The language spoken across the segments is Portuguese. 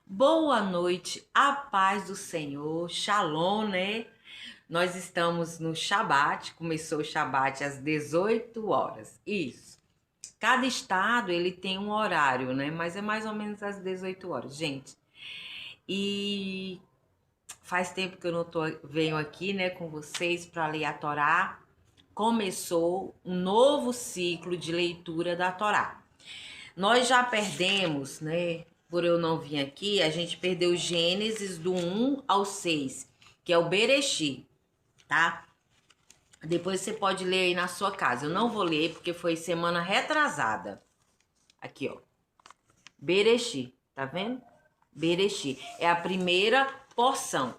Boa noite, a paz do Senhor, Shalom, né? Nós estamos no Shabat, começou o Shabat às 18 horas, isso. Cada estado, ele tem um horário, né? Mas é mais ou menos às 18 horas, gente. E faz tempo que eu não venho aqui, né, com vocês para ler a Torá. Começou um novo ciclo de leitura da Torá. Nós já perdemos, né? Por eu não vir aqui, a gente perdeu Gênesis do 1 ao 6, que é o Bereshit, tá? Depois você pode ler aí na sua casa. Eu não vou ler porque foi semana retrasada. Aqui, ó. Bereshit, tá vendo? Bereshit é a primeira porção.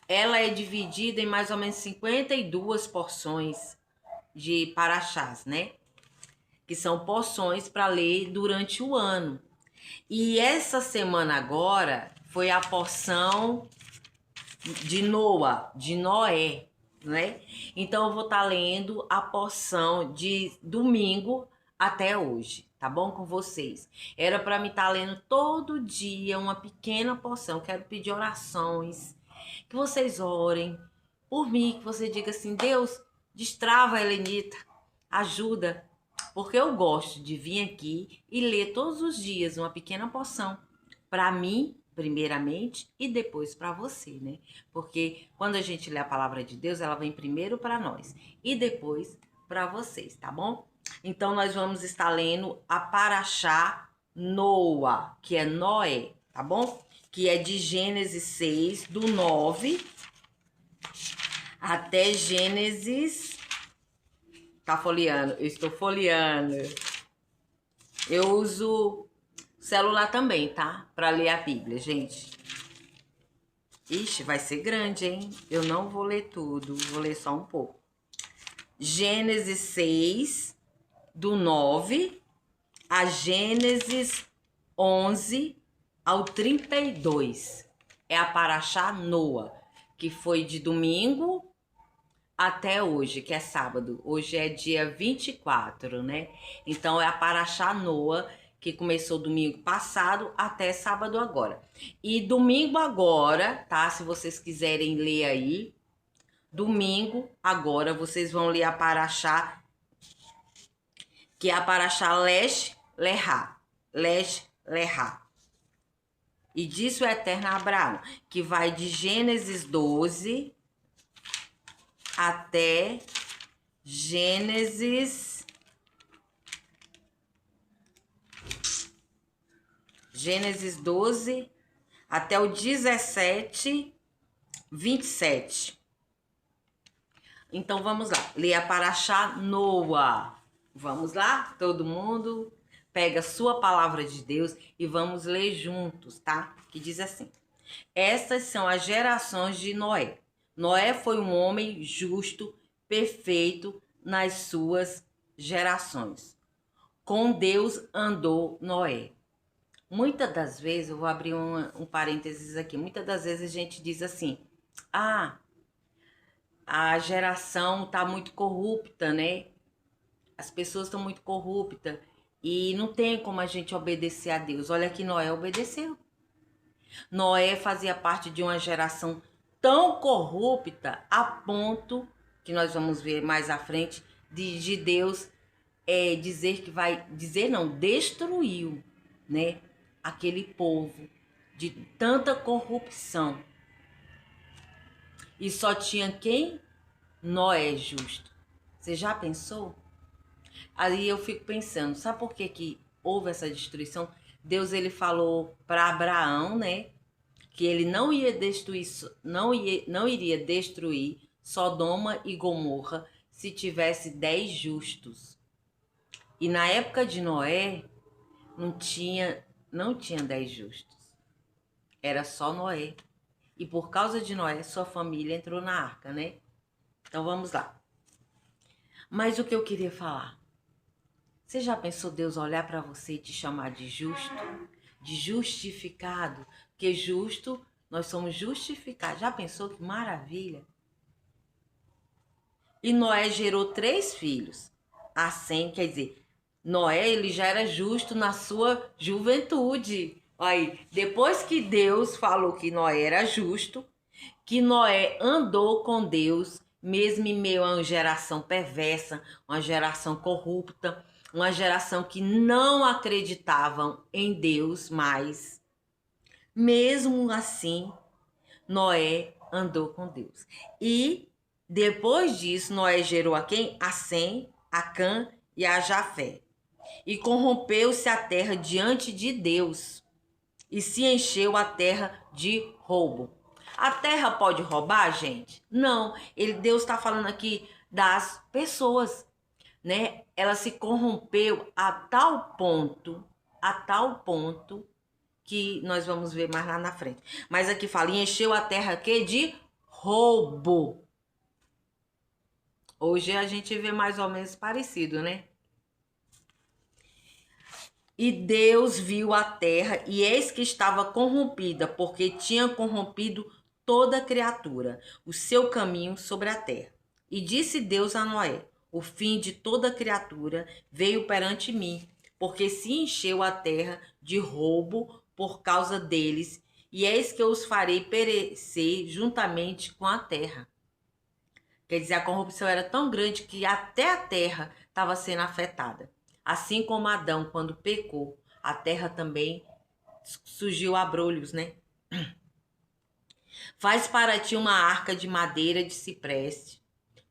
Ela é dividida em mais ou menos 52 porções de paraxás, né? Que são porções para ler durante o ano. E essa semana agora foi a porção de Noa, de Noé, né? Então eu vou estar lendo a porção de domingo até hoje, tá bom com vocês? Era para mim estar lendo todo dia uma pequena porção. Quero pedir orações, que vocês orem por mim, que você diga assim: Deus, destrava a Helenita, ajuda, porque eu gosto de vir aqui e ler todos os dias uma pequena porção para mim, primeiramente, e depois para você, né? Porque quando a gente lê a palavra de Deus, ela vem primeiro para nós e depois para vocês, tá bom? Então nós vamos estar lendo a Paraxá Noa, que é Noé, tá bom? Que é de Gênesis 6, do 9 até Gênesis. Tá folheando? Eu estou folheando. Eu uso celular também, tá? Para ler a Bíblia, gente. Ixi, vai ser grande, hein? Eu não vou ler tudo, vou ler só um pouco. Gênesis 6, do 9 a Gênesis 11 ao 32. É a Paraxá Noa, que foi de domingo até hoje, que é sábado. Hoje é dia 24, né? Então é a Paraxá Noa, que começou domingo passado até sábado agora. E domingo agora, tá? Se vocês quiserem ler aí, domingo agora vocês vão ler a Paraxá, que é a Paraxá Lesh Lerá. Lesh Lerá. E disso o Eterno Abraão, que vai de Gênesis 12 até Gênesis 12 até o 17, 27. Então vamos lá, ler a Paraxá Noa. Vamos lá? Todo mundo pega a sua palavra de Deus e vamos ler juntos, tá? Que diz assim: Estas são as gerações de Noé. Noé foi um homem justo, perfeito nas suas gerações. Com Deus andou Noé. Muitas das vezes, eu vou abrir um parênteses aqui, muitas das vezes a gente diz assim: ah, a geração tá muito corrupta, né? As pessoas estão muito corruptas e não tem como a gente obedecer a Deus. Olha que Noé obedeceu. Noé fazia parte de uma geração tão corrupta a ponto, que nós vamos ver mais à frente, de Deus dizer que vai, dizer não, destruiu, né, aquele povo de tanta corrupção. E só tinha quem? Noé justo. Você já pensou? Aí eu fico pensando, sabe por que que houve essa destruição? Deus, ele falou para Abraão, né, que ele não ia destruir, não iria destruir Sodoma e Gomorra se tivesse 10 justos. E na época de Noé não tinha 10 justos. Era só Noé. E por causa de Noé, sua família entrou na arca, né? Então vamos lá. Mas o que eu queria falar? Você já pensou Deus olhar para você e te chamar de justo? De justificado? Porque justo, nós somos justificados. Já pensou que maravilha? E Noé gerou 3 filhos. A Sem, quer dizer, Noé, ele já era justo na sua juventude. Aí, depois que Deus falou que Noé era justo, que Noé andou com Deus, mesmo em meio a uma geração perversa, uma geração corrupta, uma geração que não acreditavam em Deus mais. Mesmo assim, Noé andou com Deus. E depois disso, Noé gerou a quem? A Sem, a Cã e a Jafé. E corrompeu-se a terra diante de Deus, e se encheu a terra de roubo. A terra pode roubar, gente? Não. Deus está falando aqui das pessoas, né? Ela se corrompeu a tal ponto que nós vamos ver mais lá na frente. Mas aqui fala, e encheu a terra que de roubo. Hoje a gente vê mais ou menos parecido, né? E Deus viu a terra, e eis que estava corrompida, porque tinha corrompido toda criatura, o seu caminho sobre a terra. E disse Deus a Noé: o fim de toda criatura veio perante mim, porque se encheu a terra de roubo por causa deles, e eis que eu os farei perecer juntamente com a terra. Quer dizer, a corrupção era tão grande que até a terra estava sendo afetada. Assim como Adão, quando pecou, a terra também surgiu abrolhos, né? Faz para ti uma arca de madeira de cipreste.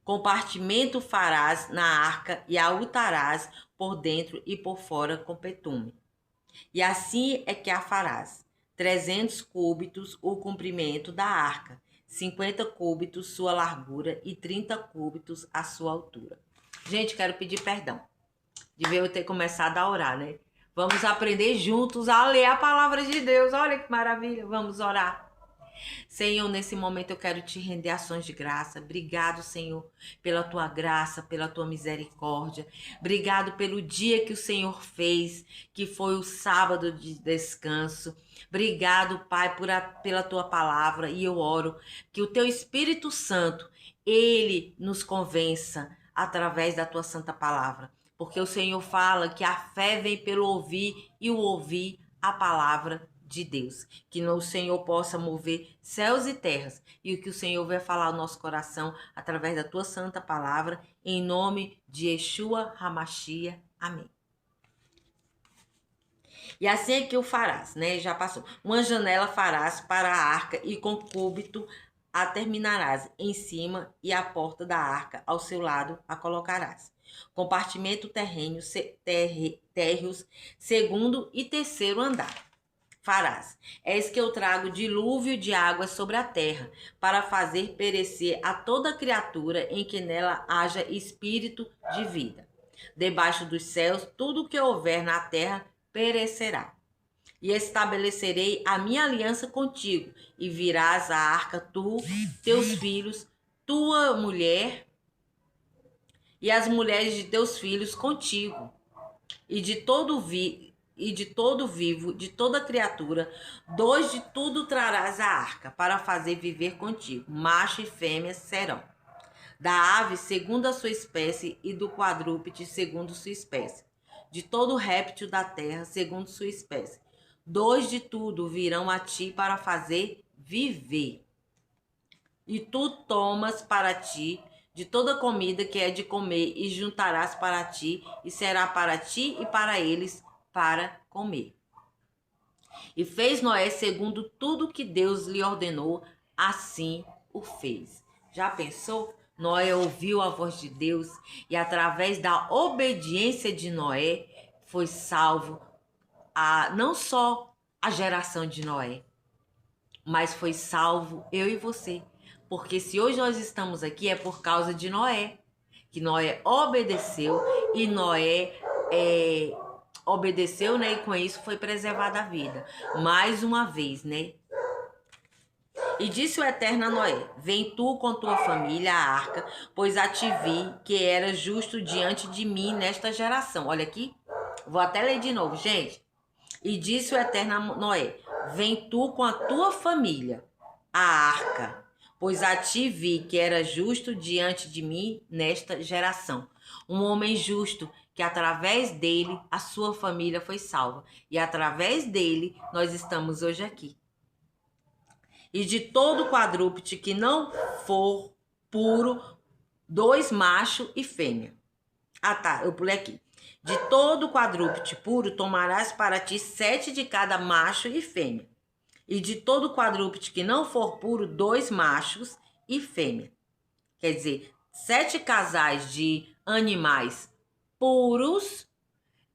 Compartimento farás na arca e a untarás por dentro e por fora com betume. E assim é que a farás. 300 cúbitos o comprimento da arca, 50 cúbitos sua largura e 30 cúbitos a sua altura. Gente, quero pedir perdão de ver eu ter começado a orar, né? Vamos aprender juntos a ler a palavra de Deus. Olha que maravilha. Vamos orar. Senhor, nesse momento eu quero te render ações de graça. Obrigado, Senhor, pela tua graça, pela tua misericórdia. Obrigado pelo dia que o Senhor fez, que foi o sábado de descanso. Obrigado, Pai, pela tua palavra. E eu oro que o teu Espírito Santo, ele nos convença através da tua santa palavra. Porque o Senhor fala que a fé vem pelo ouvir e o ouvir a palavra de Deus. Que o Senhor possa mover céus e terras e o que o Senhor vai falar ao nosso coração através da tua santa palavra, em nome de Yeshua HaMashiach. Amém. E assim é que o farás, né? Já passou. Uma janela farás para a arca e com cúbito a terminarás em cima e a porta da arca ao seu lado a colocarás. Compartimento térreos, segundo e terceiro andar farás. Eis que eu trago dilúvio de água sobre a terra, para fazer perecer a toda criatura em que nela haja espírito de vida. Debaixo dos céus, tudo que houver na terra perecerá. E estabelecerei a minha aliança contigo, e virás à arca tu, teus filhos, tua mulher e as mulheres de teus filhos contigo, e de todo vivo, de toda criatura, 2 de tudo trarás à arca, para fazer viver contigo. Macho e fêmea serão. Da ave, segundo a sua espécie, e do quadrúpede, segundo sua espécie. De todo réptil da terra, segundo sua espécie. 2 de tudo virão a ti para fazer viver. E tu tomas para ti de toda comida que é de comer, e juntarás para ti, e será para ti e para eles para comer. E fez Noé segundo tudo que Deus lhe ordenou, assim o fez. Já pensou? Noé ouviu a voz de Deus e através da obediência de Noé foi salvo não só a geração de Noé, mas foi salvo eu e você. Porque se hoje nós estamos aqui é por causa de Noé, que Noé obedeceu e Noé obedeceu, né? E com isso foi preservada a vida. Mais uma vez, né? E disse o Eterno a Noé: vem tu com tua família à arca, pois a te vi que era justo diante de mim nesta geração. Olha aqui, vou até ler de novo, gente. E disse o Eterno a Noé: vem tu com a tua família à arca, pois a ti vi que era justo diante de mim nesta geração. Um homem justo que através dele a sua família foi salva. E através dele nós estamos hoje aqui. E de todo quadrúpede que não for puro, 2 macho e fêmea. Ah, tá, eu pulei aqui. De todo quadrúpede puro, tomarás para ti 7 de cada macho e fêmea. E de todo quadrúpede que não for puro, 2 machos e fêmea. Quer dizer, 7 casais de animais puros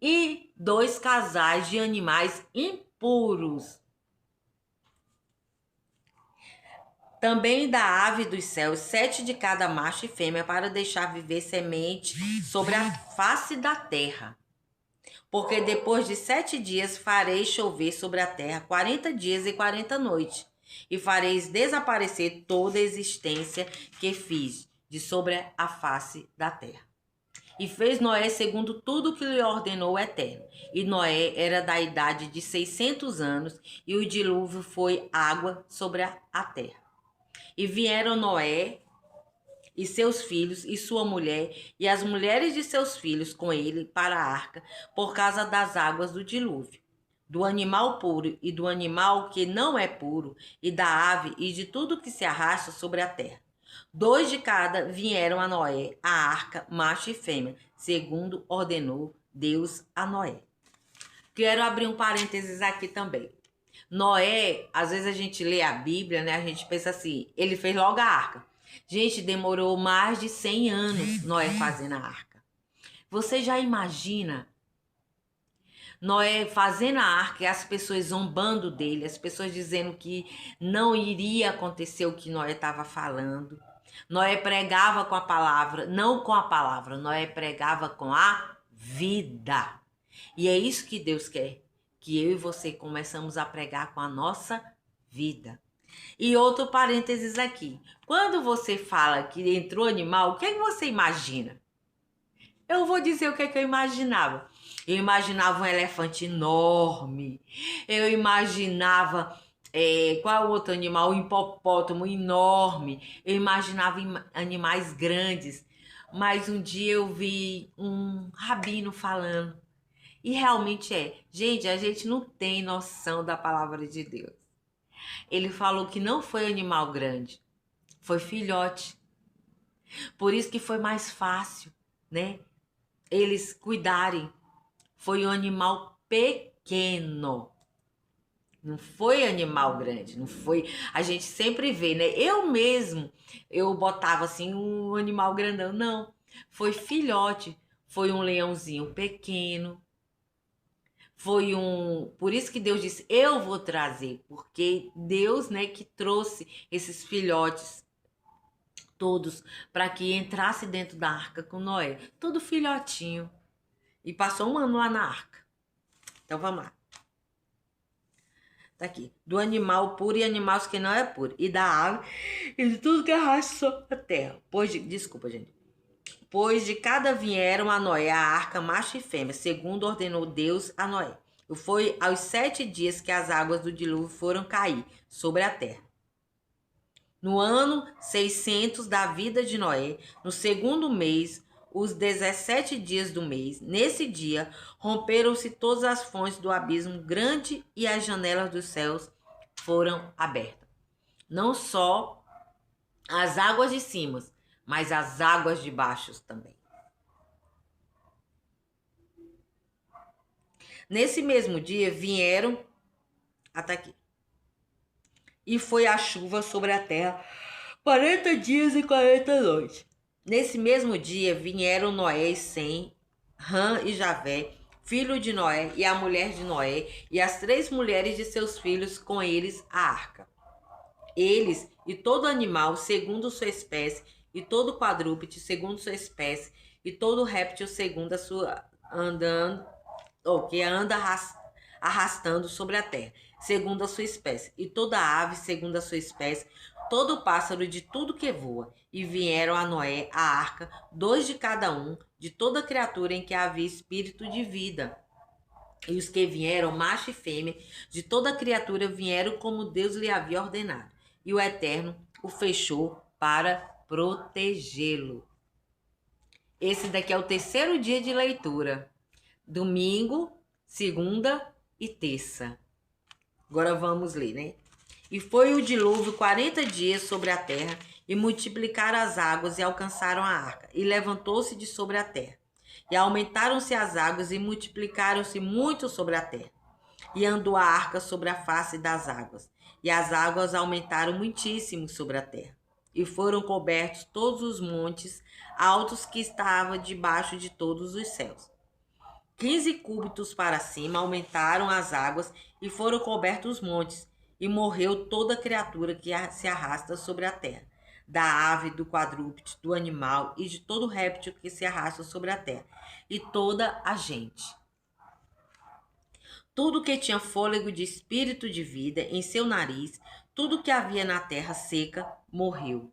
e 2 casais de animais impuros. Também da ave dos céus, 7 de cada macho e fêmea, para deixar viver semente sobre a face da terra. Porque depois de 7 dias farei chover sobre a terra 40 dias e 40 noites, e fareis desaparecer toda a existência que fiz de sobre a face da terra. E fez Noé segundo tudo que lhe ordenou o Eterno. E Noé era da idade de 600 anos, e o dilúvio foi água sobre a terra. E vieram Noé e seus filhos e sua mulher e as mulheres de seus filhos com ele para a arca, por causa das águas do dilúvio, do animal puro e do animal que não é puro, e da ave e de tudo que se arrasta sobre a terra. 2 de cada vieram a Noé, a arca, macho e fêmea, segundo ordenou Deus a Noé. Quero abrir um parênteses aqui também. Noé, às vezes a gente lê a Bíblia, né? A gente pensa assim, ele fez logo a arca. Gente, demorou mais de 100 anos Noé fazendo a arca. Você já imagina Noé fazendo a arca e as pessoas zombando dele, as pessoas dizendo que não iria acontecer o que Noé estava falando. Noé pregava com a palavra, não com a palavra, Noé pregava com a vida. E é isso que Deus quer, que eu e você começamos a pregar com a nossa vida. E outro parênteses aqui. Quando você fala que entrou animal, o que é que você imagina? Eu vou dizer o que é que eu imaginava. Eu imaginava um elefante enorme. Eu imaginava, qual é o outro animal? Um hipopótamo enorme. Eu imaginava animais grandes. Mas um dia eu vi um rabino falando. E realmente é. Gente, a gente não tem noção da palavra de Deus. Ele falou que não foi animal grande, foi filhote. Por isso que foi mais fácil, né? Eles cuidarem. Foi um animal pequeno. Não foi animal grande, não foi. A gente sempre vê, né? Eu botava assim um animal grandão. Não, foi filhote. Foi um leãozinho pequeno. Por isso que Deus disse, eu vou trazer, porque Deus, né, que trouxe esses filhotes todos para que entrasse dentro da arca com Noé, todo filhotinho, e passou 1 ano lá na arca. Então vamos lá. Tá aqui, do animal puro e animais que não é puro, e da ave e de tudo que arrasta a terra. Desculpa, gente. Pois de cada vieram a Noé a arca, macho e fêmea, segundo ordenou Deus a Noé. E foi aos 7 dias que as águas do dilúvio foram cair sobre a terra. No ano 600 da vida de Noé, no segundo mês, os 17 dias do mês, nesse dia, romperam-se todas as fontes do abismo grande e as janelas dos céus foram abertas. Não só as águas de cima, mas as águas de baixo também. Nesse mesmo dia vieram, até aqui, e foi a chuva sobre a terra 40 dias e 40 noites. Nesse mesmo dia vieram Noé e Sem, Rã e Javé, filho de Noé, e a mulher de Noé, e as 3 mulheres de seus filhos com eles a arca. Eles e todo animal segundo sua espécie, e todo quadrúpede segundo sua espécie, e todo réptil segundo a sua que anda arrastando sobre a terra, segundo a sua espécie, e toda ave segundo a sua espécie, todo pássaro de tudo que voa. E vieram a Noé a arca, 2 de cada um, de toda criatura em que havia espírito de vida. E os que vieram, macho e fêmea, de toda criatura vieram como Deus lhe havia ordenado. E o Eterno o fechou para protegê-lo. Esse daqui é o terceiro dia de leitura. Domingo, segunda e terça. Agora vamos ler, né? E foi o dilúvio 40 dias sobre a terra, e multiplicaram as águas e alcançaram a arca, e levantou-se de sobre a terra. E aumentaram-se as águas e multiplicaram-se muito sobre a terra. E andou a arca sobre a face das águas, e as águas aumentaram muitíssimo sobre a terra. E foram cobertos todos os montes altos que estavam debaixo de todos os céus. 15 cúbitos para cima aumentaram as águas e foram cobertos os montes, e morreu toda criatura que se arrasta sobre a terra, da ave, do quadrúpede, do animal e de todo réptil que se arrasta sobre a terra, e toda a gente. Tudo que tinha fôlego de espírito de vida em seu nariz, tudo que havia na terra seca, morreu.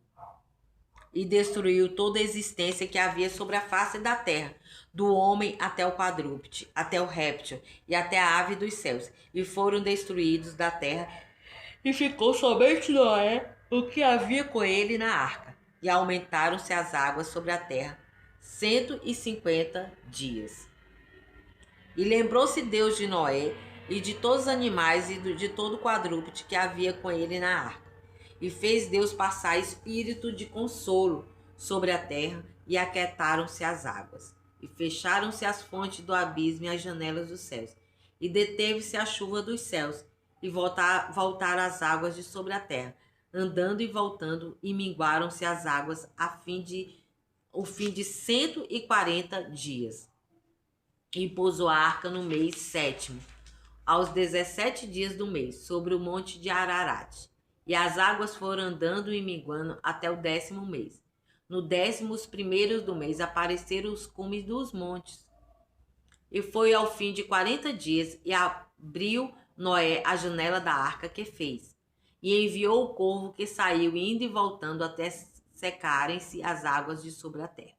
E destruiu toda a existência que havia sobre a face da terra, do homem até o quadrúpede, até o réptil e até a ave dos céus, e foram destruídos da terra, e ficou somente Noé, o que havia com ele na arca. E aumentaram-se as águas sobre a terra 150 dias. E lembrou-se Deus de Noé e de todos os animais e de todo o quadrúpede que havia com ele na arca. E fez Deus passar espírito de consolo sobre a terra, e aquietaram-se as águas. E fecharam-se as fontes do abismo e as janelas dos céus. E deteve-se a chuva dos céus, e voltaram as águas de sobre a terra, andando e voltando, e minguaram-se as águas o fim de 140 dias. E pousou a arca no mês 7º, aos 17 dias do mês, sobre o monte de Ararat. E as águas foram andando e minguando até o 10º mês. No 11º do mês apareceram os cumes dos montes. E foi ao fim de 40 dias, e abriu Noé a janela da arca que fez. E enviou o corvo que saiu indo e voltando até secarem-se as águas de sobre a terra.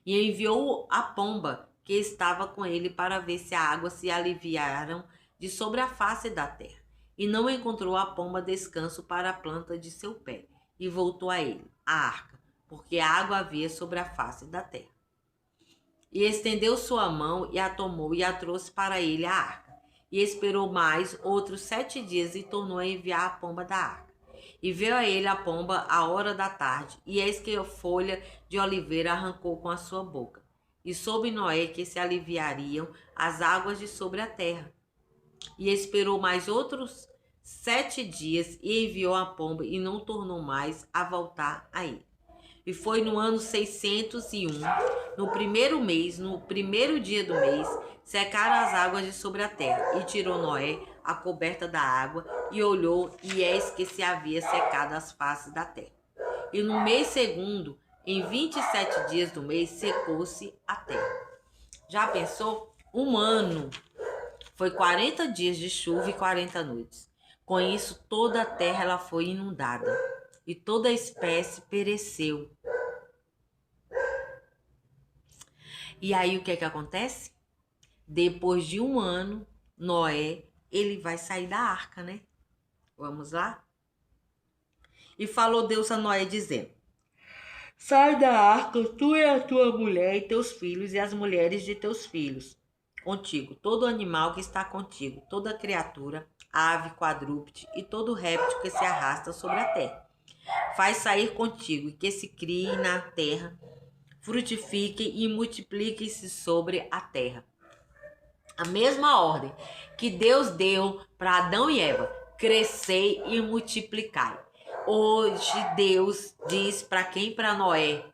E enviou a pomba que estava com ele para ver se a água se aliviaram de sobre a face da terra. E não encontrou a pomba descanso para a planta de seu pé. E voltou a ele, a arca, porque a água havia sobre a face da terra. E estendeu sua mão e a tomou e a trouxe para ele a arca. E esperou mais outros 7 dias e tornou a enviar a pomba da arca. E veio a ele a pomba à hora da tarde, e eis que a folha de oliveira arrancou com a sua boca. E soube Noé que se aliviariam as águas de sobre a terra. E esperou mais outros 7 dias e enviou a pomba, e não tornou mais a voltar a ele. E foi no ano 601, no primeiro mês, no primeiro dia do mês, secaram as águas de sobre a terra. E tirou Noé a coberta da água, e olhou, e eis que se havia secado as faces da terra. E no mês segundo, em 27 dias do mês, secou-se a terra. Já pensou? Um ano. Foi 40 dias de chuva e 40 noites. Com isso, toda a terra ela foi inundada, e toda a espécie pereceu. E aí o que é que acontece? Depois de um ano, Noé, ele vai sair da arca, né? Vamos lá? E falou Deus a Noé dizendo: sai da arca, tu e a tua mulher e teus filhos e as mulheres de teus filhos contigo, todo animal que está contigo, toda criatura, ave, quadrúpede e todo réptil que se arrasta sobre a terra. Faz sair contigo e que se crie na terra, frutifiquem e multipliquem-se sobre a terra. A mesma ordem que Deus deu para Adão e Eva: crescei e multiplicai. Hoje Deus diz para quem? Para Noé.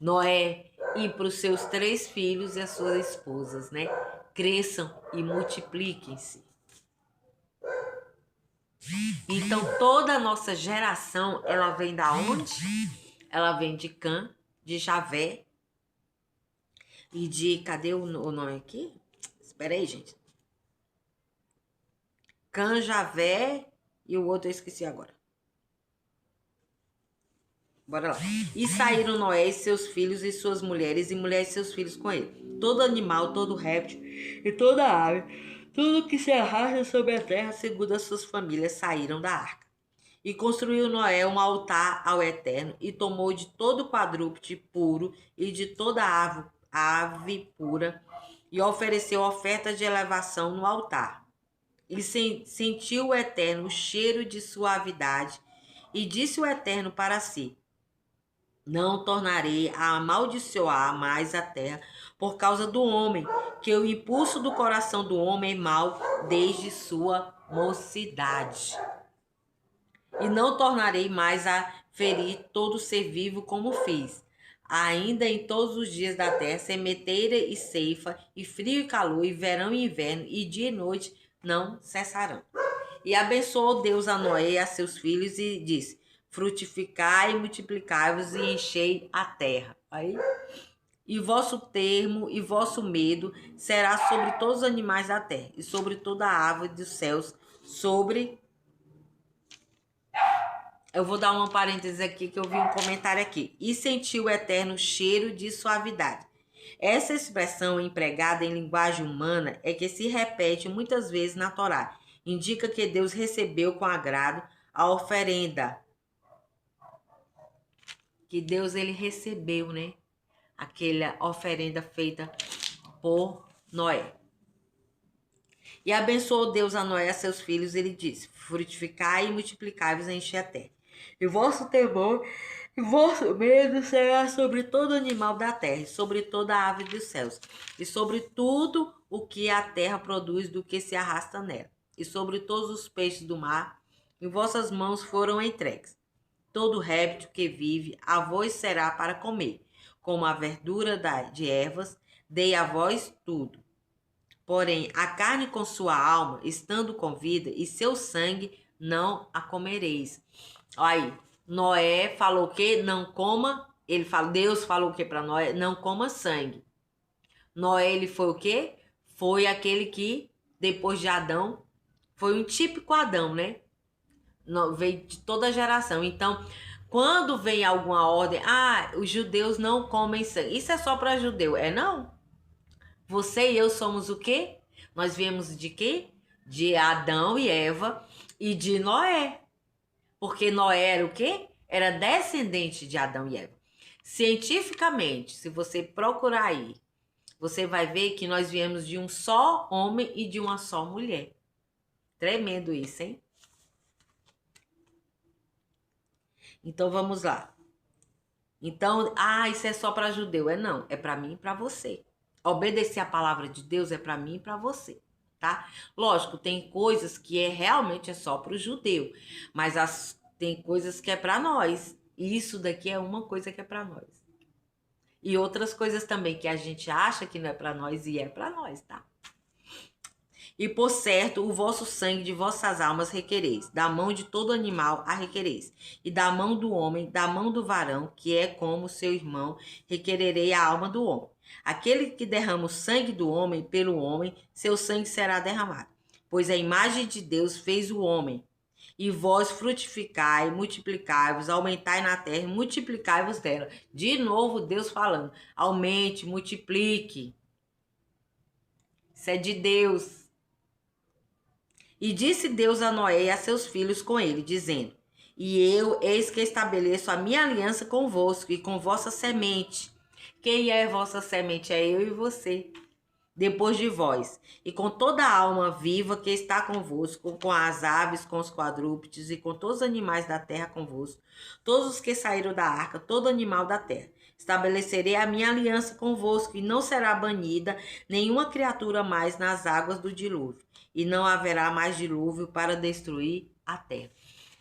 Noé e para os seus 3 filhos e as suas esposas, né? Cresçam e multipliquem-se. Então toda a nossa geração, ela vem da onde? Ela vem de Cã, de Javé e de... Cadê o nome aqui? Espera aí, gente. Cã, Javé e o outro eu esqueci agora. Bora lá. E saíram Noé e seus filhos e suas mulheres, e mulheres e seus filhos com ele. Todo animal, todo réptil e toda ave, tudo que se arrasta sobre a terra, segundo as suas famílias, saíram da arca. E construiu Noé um altar ao Eterno, e tomou de todo quadrúpede puro e de toda ave pura e ofereceu oferta de elevação no altar. E sentiu o Eterno o cheiro de suavidade, e disse o Eterno para si: não tornarei a amaldiçoar mais a terra por causa do homem, que o impulso do coração do homem é mau desde sua mocidade. E não tornarei mais a ferir todo ser vivo como fiz. Ainda em todos os dias da terra, sementeira e ceifa, e frio e calor, e verão e inverno, e dia e noite não cessarão. E abençoou Deus a Noé e a seus filhos e disse: frutificai e multiplicai-vos e enchei a terra. Aí, e vosso termo e vosso medo será sobre todos os animais da terra e sobre toda a árvore dos céus, sobre... Eu vou dar uma parêntese aqui que eu vi um comentário aqui. E sentiu o Eterno cheiro de suavidade. Essa expressão empregada em linguagem humana é que se repete muitas vezes na Torá. Indica que Deus recebeu com agrado a oferenda. Que Deus ele recebeu, né? Aquela oferenda feita por Noé. E abençoou Deus a Noé e a seus filhos, ele disse: frutificai e multiplicai-vos e enchei a terra. E vosso temor e vosso medo será sobre todo animal da terra, e sobre toda a ave dos céus, e sobre tudo o que a terra produz do que se arrasta nela, e sobre todos os peixes do mar, em vossas mãos foram entregues. Todo réptil que vive, a vós será para comer, como a verdura de ervas, dei a vós tudo. Porém, a carne com sua alma, estando com vida, e seu sangue, não a comereis. Aí, Noé falou que não coma, Deus falou o que para Noé? Não coma sangue. Noé, ele foi o quê? Foi aquele que, depois de Adão, foi um típico Adão, né? Veio de toda a geração. Então, quando vem alguma ordem, os judeus não comem sangue. Isso é só para judeu. É não? Você e eu somos o quê? Nós viemos de quê? De Adão e Eva e de Noé. Porque Noé era o quê? Era descendente de Adão e Eva. Cientificamente, se você procurar aí, você vai ver que nós viemos de um só homem e de uma só mulher. Tremendo isso, hein? Então, vamos lá. Então, isso é só para judeu. Não, é para mim e para você. Obedecer a palavra de Deus é para mim e para você, tá? Lógico, tem coisas que realmente é só para o judeu, mas tem coisas que é para nós. E isso daqui é uma coisa que é para nós. E outras coisas também que a gente acha que não é para nós e é para nós, tá? E por certo, o vosso sangue de vossas almas requereis, da mão de todo animal a requereis, e da mão do homem, da mão do varão, que é como seu irmão, requererei a alma do homem. Aquele que derrama o sangue do homem pelo homem, seu sangue será derramado. Pois a imagem de Deus fez o homem. E vós frutificai, multiplicai-vos, aumentai na terra, multiplicai-vos dela. De novo, Deus falando, aumente, multiplique. Isso é de Deus. E disse Deus a Noé e a seus filhos com ele, dizendo: e eu, eis que estabeleço a minha aliança convosco e com vossa semente. Quem é vossa semente? É eu e você. Depois de vós, e com toda a alma viva que está convosco, com as aves, com os quadrúpedes e com todos os animais da terra convosco, todos os que saíram da arca, todo animal da terra. Estabelecerei a minha aliança convosco, e não será banida nenhuma criatura mais nas águas do dilúvio, e não haverá mais dilúvio para destruir a terra.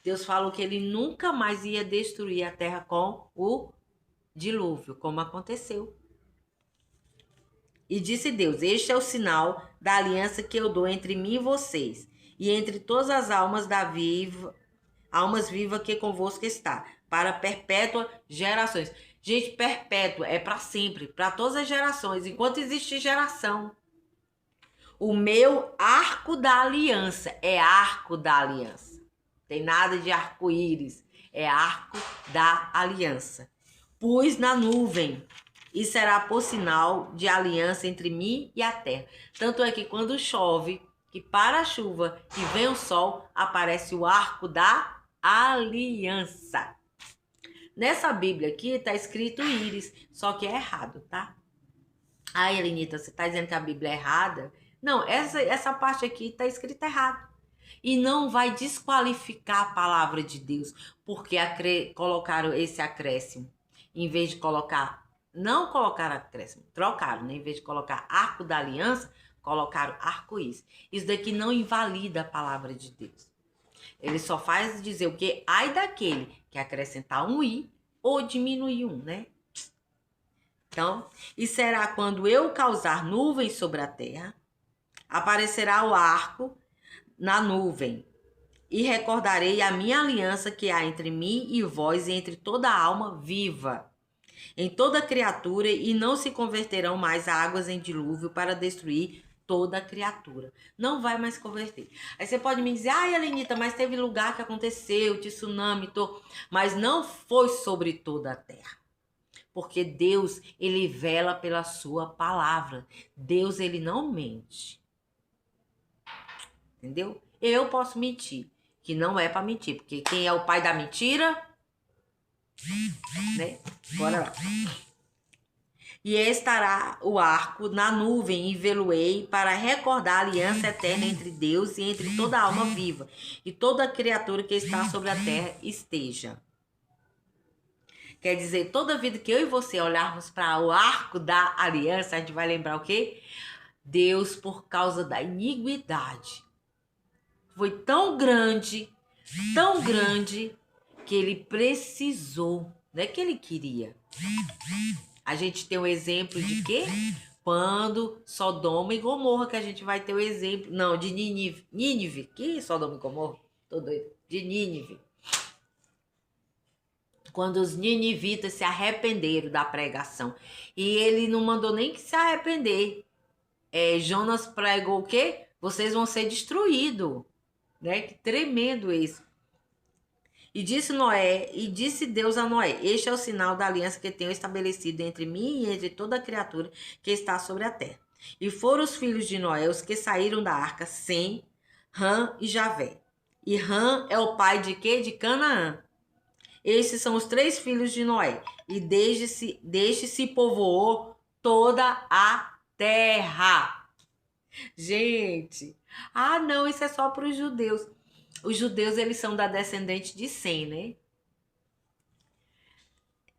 Deus falou que ele nunca mais ia destruir a terra com o dilúvio, como aconteceu. E disse Deus: este é o sinal da aliança que eu dou entre mim e vocês, e entre todas as almas vivas que convosco está, para perpétuas gerações. Gente, perpétua é para sempre, para todas as gerações, enquanto existe geração. O meu arco da aliança é arco da aliança. Tem nada de arco-íris, é arco da aliança. Pus na nuvem, e será por sinal de aliança entre mim e a terra. Tanto é que quando chove, que para a chuva e vem o sol, aparece o arco da aliança. Nessa Bíblia aqui está escrito íris, só que é errado, tá? Ah, Elenita, você está dizendo que a Bíblia é errada? Não, essa parte aqui está escrita errado. E não vai desqualificar a palavra de Deus, porque colocaram esse acréscimo. Em vez de colocar, não colocaram acréscimo, trocaram, né? Em vez de colocar arco da aliança, colocaram arco-íris. Isso daqui não invalida a palavra de Deus. Ele só faz dizer o que? Ai daquele que acrescentar um i ou diminuir um, né? Então, e será quando eu causar nuvens sobre a terra, aparecerá o arco na nuvem, e recordarei a minha aliança que há entre mim e vós e entre toda a alma viva, em toda criatura, e não se converterão mais águas em dilúvio para destruir toda criatura. Não vai mais converter. Aí você pode me dizer, ai, Elenita, mas teve lugar que aconteceu, tsunami, mas não foi sobre toda a terra. Porque Deus, ele vela pela sua palavra. Deus, ele não mente. Entendeu? Eu posso mentir, que não é para mentir, porque quem é o pai da mentira, né? Bora lá. E estará o arco na nuvem, e vê-lo-ei para recordar a aliança eterna entre Deus e entre toda a alma viva, e toda criatura que está sobre a terra esteja. Quer dizer, toda vida que eu e você olharmos para o arco da aliança, a gente vai lembrar o quê? Deus, por causa da iniquidade, foi tão grande, que ele precisou, não é que ele queria. A gente tem um exemplo de quê? Quando Sodoma e Gomorra, que a gente vai ter o exemplo, não, de Nínive. Nínive, que Sodoma e Gomorra? Tô doido. De Nínive. Quando os ninivitas se arrependeram da pregação. E ele não mandou nem que se arrepender. Jonas pregou o quê? Vocês vão ser destruídos. Né? Que tremendo isso. E disse Deus a Noé: este é o sinal da aliança que tenho estabelecido entre mim e entre toda criatura que está sobre a terra. E foram os filhos de Noé os que saíram da arca, Sem, Rã e Javé. E Rã é o pai de quê? De Canaã. Esses são os 3 filhos de Noé. E desde se povoou toda a terra. Gente, não, isso é só para os judeus. Os judeus, eles são da descendente de Sem, né?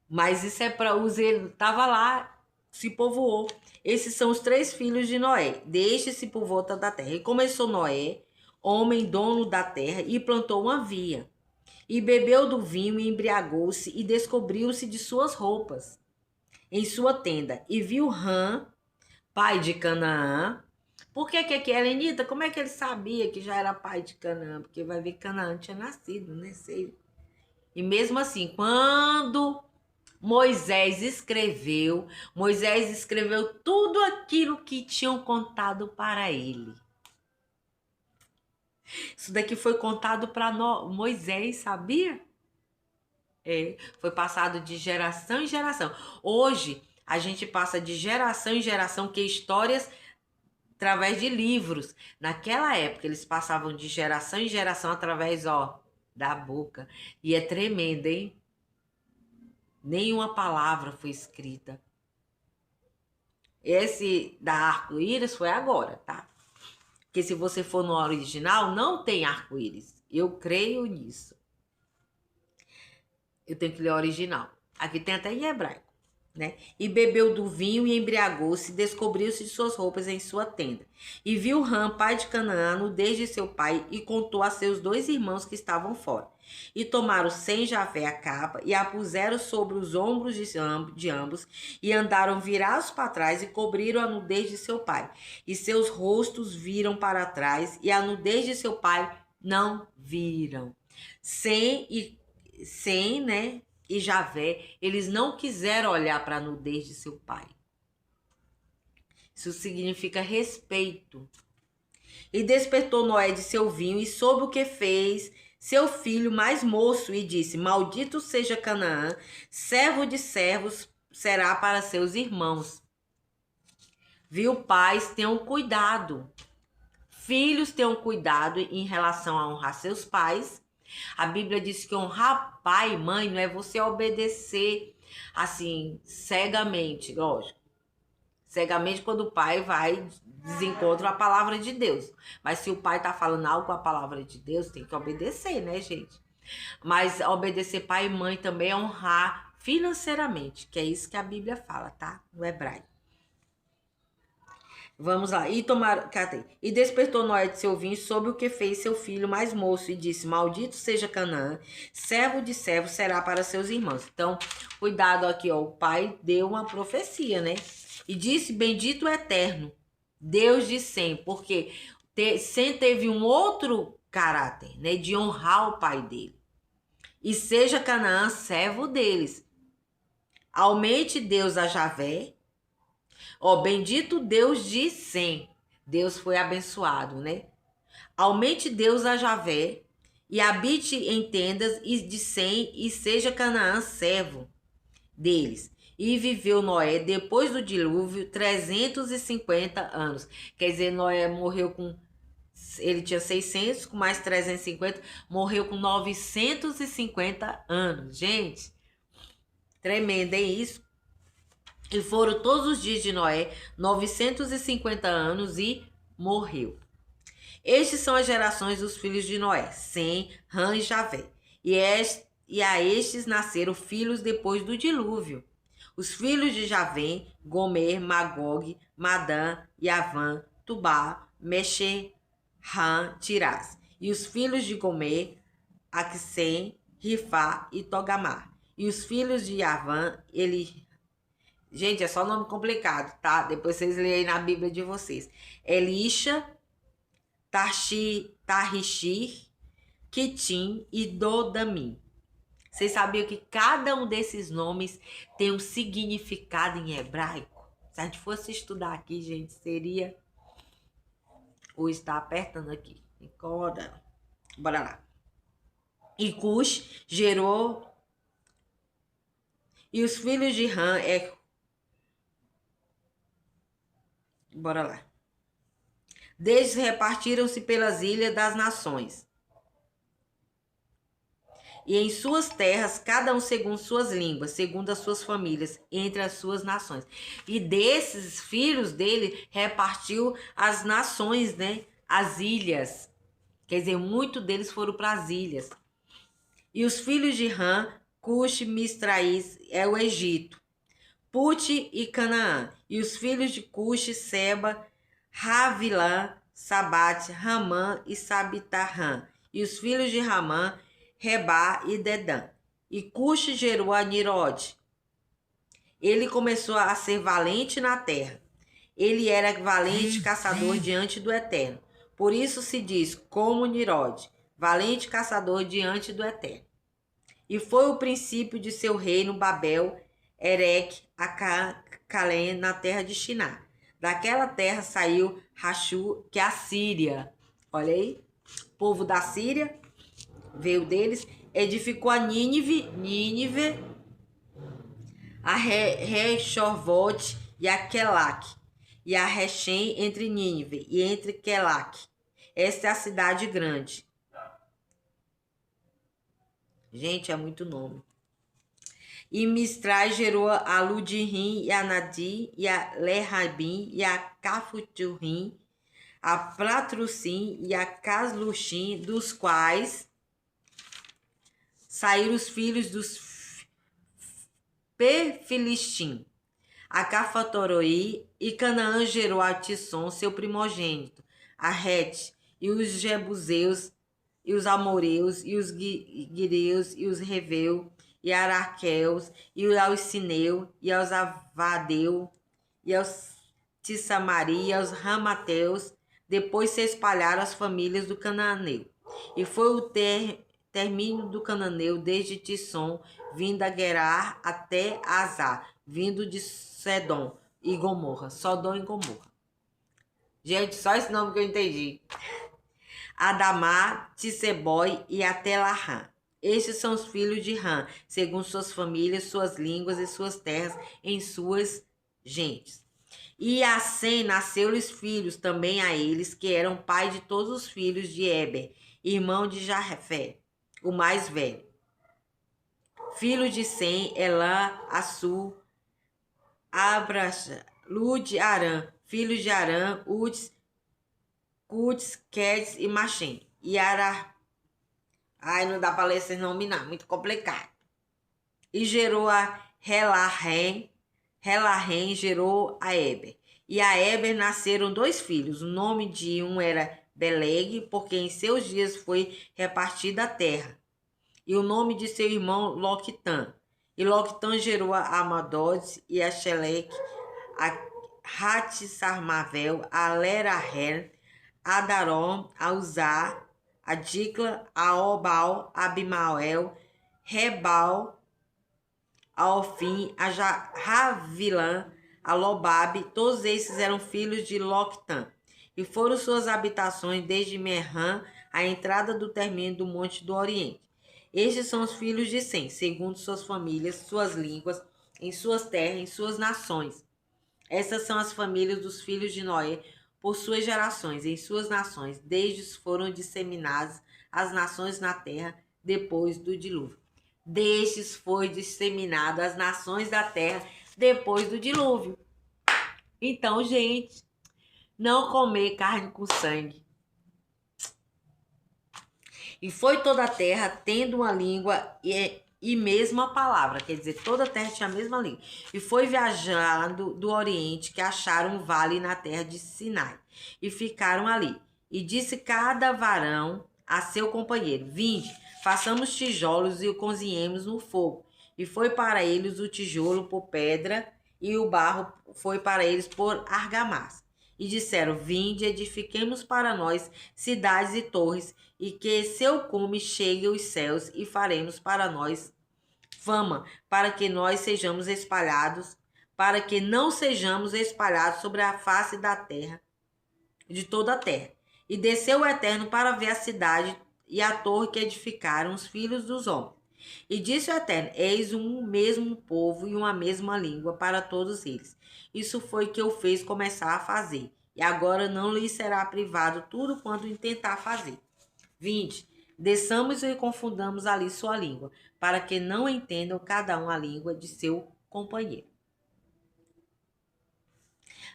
Mas isso é para os... Ele estava lá, se povoou. Esses são os 3 filhos de Noé. Desde se povoou toda a terra. E começou Noé, homem dono da terra, e plantou uma vinha. E bebeu do vinho e embriagou-se e descobriu-se de suas roupas em sua tenda. E viu Rã, pai de Canaã. Por que aqui, Helenita? Como é que ele sabia que já era pai de Canaã? Porque vai ver que Canaã tinha nascido, né? E mesmo assim, quando Moisés escreveu tudo aquilo que tinham contado para ele. Isso daqui foi contado para Moisés, sabia? Foi passado de geração em geração. Hoje, a gente passa de geração em geração que histórias através de livros. Naquela época, eles passavam de geração em geração através, da boca. E é tremendo, hein? Nenhuma palavra foi escrita. Esse da arco-íris foi agora, tá? Porque se você for no original, não tem arco-íris. Eu creio nisso. Eu tenho que ler o original. Aqui tem até em hebraico, né? E bebeu do vinho e embriagou-se, descobriu-se de suas roupas em sua tenda. E viu Rã, pai de Canaã, desde seu pai, e contou a seus 2 irmãos que estavam fora. E tomaram Sem Javé a capa, e a puseram sobre os ombros de ambos, e andaram virados para trás, e cobriram a nudez de seu pai. E seus rostos viram para trás, e a nudez de seu pai não viram. Sem, né, e Javé, eles não quiseram olhar para a nudez de seu pai. Isso significa respeito. E despertou Noé de seu vinho, e soube o que fez seu filho mais moço, e disse: maldito seja Canaã, servo de servos será para seus irmãos. Viu, pais, tenham cuidado. Filhos, tenham cuidado em relação a honrar seus pais. A Bíblia diz que honrar pai e mãe não é você obedecer assim, cegamente, lógico. cegamente quando o pai vai desencontro a palavra de Deus. Mas se o pai tá falando algo com a palavra de Deus, tem que obedecer, né, gente? Mas obedecer pai e mãe também é honrar financeiramente, que é isso que a Bíblia fala, tá? No hebraico. Vamos lá. E despertou Noé de seu vinho sobre o que fez seu filho mais moço e disse: Maldito seja Canaã, servo de servo será para seus irmãos. Então, cuidado aqui, ó. O pai deu uma profecia, né? E disse: Bendito o Eterno, Deus de Sem, porque Sem teve um outro caráter, né? De honrar o pai dele. E seja Canaã servo deles. Aumente Deus a Javé. Ó, bendito Deus de Sem. Deus foi abençoado, né? Aumente Deus a Javé e habite em tendas de Sem e seja Canaã servo deles. E viveu Noé depois do dilúvio 350 anos. Quer dizer, Noé morreu com... Ele tinha 600, com mais 350, morreu com 950 anos. Gente, tremendo, hein, isso? E foram todos os dias de Noé, 950 anos, e morreu. Estes são as gerações dos filhos de Noé, Sem, Rã e Javé. E a estes nasceram filhos depois do dilúvio. Os filhos de Javé, Gomer, Magog, Madã, Yavã, Tubá, Mexer, Rã, Tirás. E os filhos de Gomer, Aquissem, Rifá e Togamar. E os filhos de Yavã, Gente, é só nome complicado, tá? Depois vocês leem aí na Bíblia de vocês. Elisha, Tarishir, Quitim e Dodamim. Vocês sabiam que cada um desses nomes tem um significado em hebraico? Se a gente fosse estudar aqui, gente, seria... Ou está apertando aqui. Incomoda. Bora lá. E Cush gerou... E os filhos de Rã Bora lá. Destes repartiram-se pelas ilhas das nações. E em suas terras, cada um segundo suas línguas, segundo as suas famílias, entre as suas nações. E desses filhos dele, repartiu as nações, né? As ilhas. Quer dizer, muitos deles foram para as ilhas. E os filhos de Rã, Cush, Mistraís, é o Egito. Put e Canaã. E os filhos de Cush, Seba, Havilã, Sabate, Ramã e Sabitarrã. E os filhos de Ramã, Rebá e Dedã. E Cush gerou a Nirode. Ele começou a ser valente na terra. Ele era valente caçador diante do Eterno. Por isso se diz como Nirode, valente caçador diante do Eterno. E foi o princípio de seu reino Babel, Erec, Calém, na terra de Shiná. Daquela terra saiu Rachu, que é a Síria. Olha aí, o povo da Síria veio deles, edificou a Nínive, a Rechorvote e a Quelaque, e a Rechem entre Nínive e entre Quelaque. Esta é a cidade grande. Gente, é muito nome. E Mistrai gerou a Ludirim e a Nadi e a Lerabim e a Cafuturim, a Platrusim e a Casluxim, dos quais saíram os filhos dos Filistim, a Cafatoroí, e Canaã gerou a Tisson, seu primogênito, a Het, e os Jebuseus, e os Amoreus, e os Guireus, e os Reveus, e Araqueus, e aos Sineu, e aos Avadeu, e aos Tissamari, e aos Ramateus. Depois se espalharam as famílias do Cananeu. E foi o término do Cananeu desde Tissom, vindo a Gerar até Azar, vindo de Sedom e Gomorra. Sodom e Gomorra. Gente, só esse nome que eu entendi. Adamá, Tissebói e Atelarã. Estes são os filhos de Rã, segundo suas famílias, suas línguas e suas terras, em suas gentes. E a Sem nasceu-lhes filhos também a eles, que eram pai de todos os filhos de Eber, irmão de Jafé, o mais velho. Filho de Sem, Elã, Assur, Lud, Arã, filhos de Arã, Udes, Cudes, Quedes e Machem. E Ara... Ai, não dá para ler esses nomes não, muito complicado. E gerou a Relarém, Relarém gerou a Eber. E a Eber nasceram 2 filhos. O nome de um era Beleg, porque em seus dias foi repartida a terra. E o nome de seu irmão Loquitã. E Loquitã gerou a Amadodes e a Xeleque, a Ratsarmavel, a Lerahel, a Darom, a Uzá, a Dicla, a Obal, a Abimael, Rebal, a Ofim, a Ravilã, a Lobabe, todos esses eram filhos de Loquitã. E foram suas habitações desde Merrã, a entrada do término do Monte do Oriente. Estes são os filhos de Sem, segundo suas famílias, suas línguas, em suas terras, em suas nações. Essas são as famílias dos filhos de Noé, por suas gerações, em suas nações, desde foram disseminadas as nações na terra depois do dilúvio. Destes foi disseminado as nações da terra depois do dilúvio. Então, gente, não comer carne com sangue. E foi toda a terra tendo uma língua e mesma palavra, quer dizer, toda a terra tinha a mesma língua. E foi viajando do Oriente que acharam um vale na terra de Sinai e ficaram ali. E disse cada varão a seu companheiro: Vinde, façamos tijolos e o cozinhemos no fogo. E foi para eles o tijolo por pedra e o barro foi para eles por argamassa. E disseram: Vinde, edifiquemos para nós cidades e torres, e que seu cume chegue aos céus, e faremos para nós fama, para que nós sejamos espalhados, para que não sejamos espalhados sobre a face da terra, de toda a terra. E desceu o Eterno para ver a cidade e a torre que edificaram os filhos dos homens. E disse o Eterno: Eis um mesmo povo e uma mesma língua para todos eles. Isso foi que eu fez começar a fazer, e agora não lhe será privado tudo quanto intentar fazer. Vinde, desçamos e confundamos ali sua língua, para que não entendam cada um a língua de seu companheiro.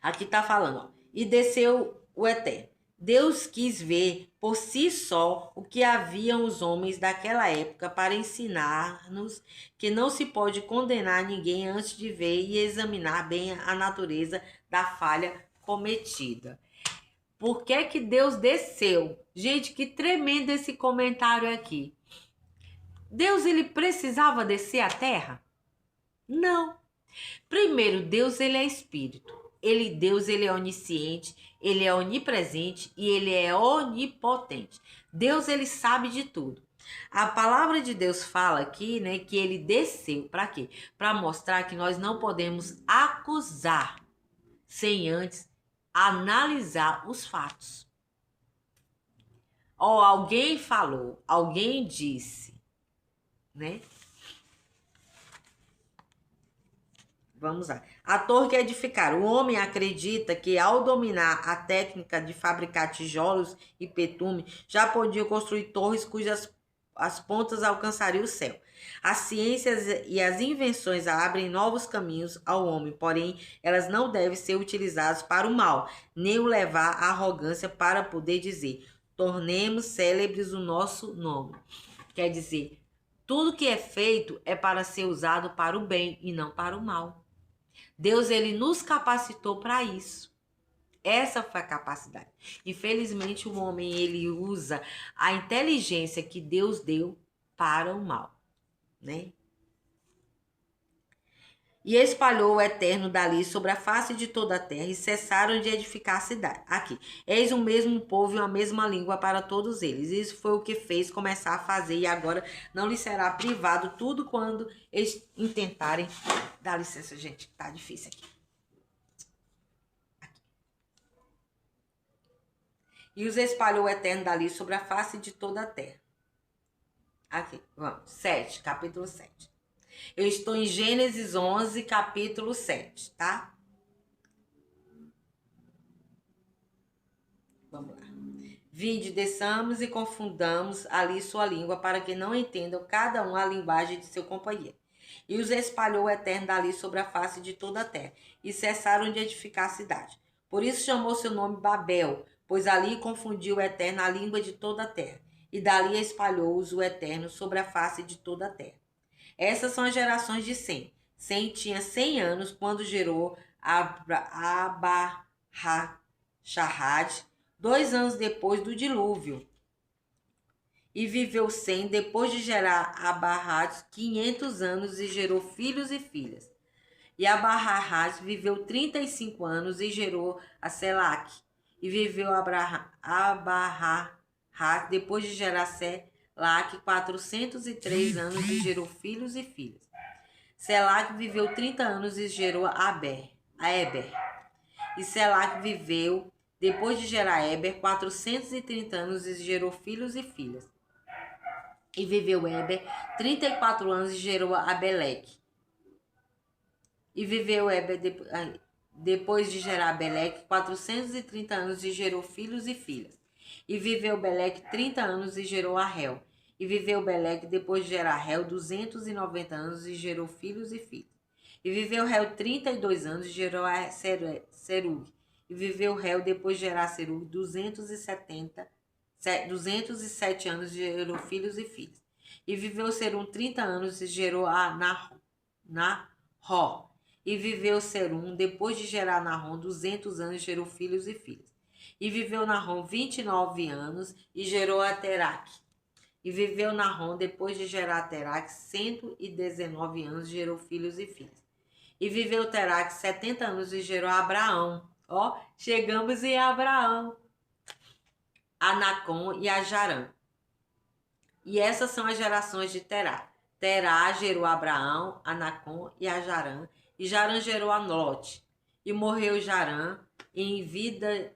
Aqui está falando, ó. E desceu o Eterno. Deus quis ver por si só o que haviam os homens daquela época para ensinar-nos que não se pode condenar ninguém antes de ver e examinar bem a natureza da falha cometida. Por que que Deus desceu? Gente, que tremendo esse comentário aqui. Deus, ele precisava descer à terra? Não. Primeiro, Deus, ele é espírito. Deus, ele é onisciente, ele é onipresente e ele é onipotente. Deus, ele sabe de tudo. A palavra de Deus fala aqui, né, que ele desceu. Para quê? Para mostrar que nós não podemos acusar sem antes analisar os fatos. Ó, alguém falou, alguém disse, né? Vamos lá. A torre que edificaram. O homem acredita que ao dominar a técnica de fabricar tijolos e betume, já podia construir torres cujas as pontas alcançariam o céu. As ciências e as invenções abrem novos caminhos ao homem, porém, elas não devem ser utilizadas para o mal, nem o levar à arrogância para poder dizer: tornemos célebres o nosso nome. Quer dizer, tudo que é feito é para ser usado para o bem e não para o mal. Deus, ele nos capacitou para isso. Essa foi a capacidade. Infelizmente, o homem, ele usa a inteligência que Deus deu para o mal, né? E espalhou o Eterno dali sobre a face de toda a terra, e cessaram de edificar a cidade. Aqui, eis o mesmo povo e a mesma língua para todos eles. Isso foi o que fez começar a fazer, e agora não lhe será privado tudo quando eles intentarem. Dá licença, gente, tá difícil aqui. E os espalhou o Eterno dali sobre a face de toda a terra. Aqui, vamos. 7, capítulo 7. Eu estou em Gênesis 11, capítulo 7, tá? Vamos lá. Vinde, desçamos e confundamos ali sua língua, para que não entendam cada um a linguagem de seu companheiro. E os espalhou o Eterno dali sobre a face de toda a terra, e cessaram de edificar a cidade. Por isso chamou seu nome Babel, pois ali confundiu o Eterno a língua de toda a terra, e dali espalhou-os o Eterno sobre a face de toda a terra. Essas são as gerações de Sem. Sem tinha 100 anos quando gerou Abarrachad, 2 anos depois do dilúvio. E viveu Sem, depois de gerar Abarrachad, 500 anos e gerou filhos e filhas. E Abarrachad viveu 35 anos e gerou a Selac. E viveu Abarrachad, depois de gerar Selac, 403 anos e gerou filhos e filhas. Selac viveu 30 anos e gerou a Eber. E Selac viveu, depois de gerar Eber, 430 anos e gerou filhos e filhas. E viveu Eber 34 anos e gerou Abeleque. E viveu Eber, depois de gerar Abeleque, 430 anos e gerou filhos e filhas. E viveu Beleque 30 anos e gerou Arrel. E viveu Beleque, depois de gerar Arrel, 290 anos e gerou filhos e filhas. E viveu Reu 32 anos e gerou Serug. E viveu Reu, depois de gerar Serug, 207 anos e gerou filhos e filhas. E viveu Serum 30 anos e gerou a Nahor. E viveu Serum, depois de gerar Nahor, 200 anos e gerou filhos e filhas. E viveu Nahor 29 anos e gerou a Terac. E viveu Nahor, depois de gerar Terac, 119 anos e gerou filhos e filhas. E viveu Terac 70 anos e gerou Abraão. Ó, chegamos em Abraão. A Nacon e a Jarã. E essas são as gerações de Terá. Terá gerou Abraão, a Nacon e a Jarã. E Jarã gerou a Lote. E morreu Jarã em vida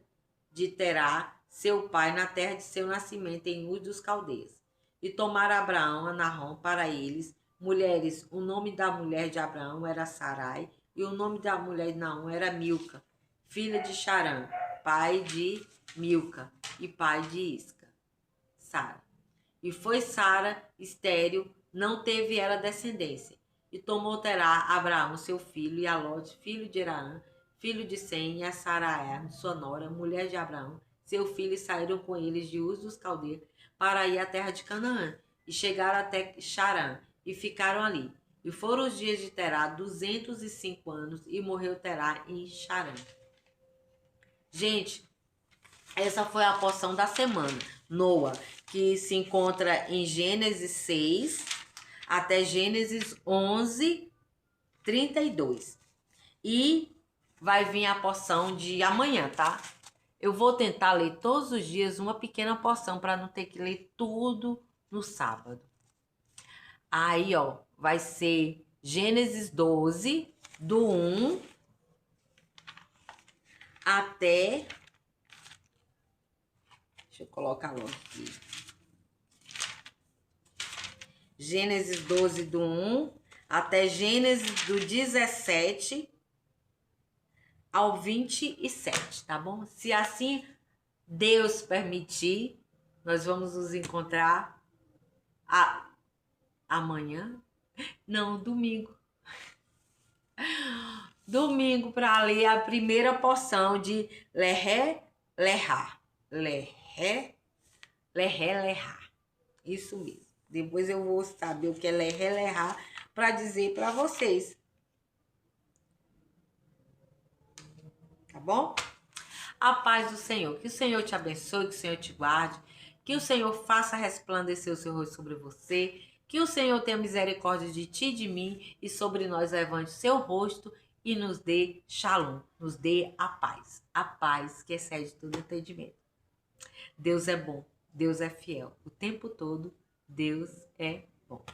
de Terá, seu pai, na terra de seu nascimento, em Ur dos Caldeias. E tomaram Abraão a Nahom para eles mulheres. O nome da mulher de Abraão era Sarai, e o nome da mulher de Naom era Milca, filha de Charã, pai de Milca e pai de Isca. Sara. E foi Sara estéril, não teve ela descendência. E tomou Terá Abraão, seu filho, e a Lote, filho de Eraã, filho de Sem, e a Saraia, sua nora, mulher de Abraão, seu filho, e saíram com eles de Uz dos Caldeiros para ir à terra de Canaã. E chegaram até Charã, e ficaram ali. E foram os dias de Terá 205 anos, e morreu Terá em Charã. Gente, essa foi a porção da semana. Noa, que se encontra em Gênesis 6 até Gênesis 11, 32. E vai vir a porção de amanhã, tá? Eu vou tentar ler todos os dias uma pequena porção para não ter que ler tudo no sábado. Aí, ó, vai ser Gênesis 12, do 1 até... Deixa eu colocar logo aqui. Gênesis 12, do 1 até Gênesis do 17 ao 27, tá bom? Se assim Deus permitir, nós vamos nos encontrar amanhã. Não, domingo. Domingo para ler a primeira porção de Leré, Lerá. Leré, Lerá. Isso mesmo. Depois eu vou saber o que é Leré, Lerá para dizer para vocês. Tá bom? A paz do Senhor. Que o Senhor te abençoe, que o Senhor te guarde, que o Senhor faça resplandecer o seu rosto sobre você, que o Senhor tenha misericórdia de ti e de mim e sobre nós levante o seu rosto e nos dê shalom, nos dê a paz que excede todo entendimento. Deus é bom, Deus é fiel, o tempo todo Deus é bom.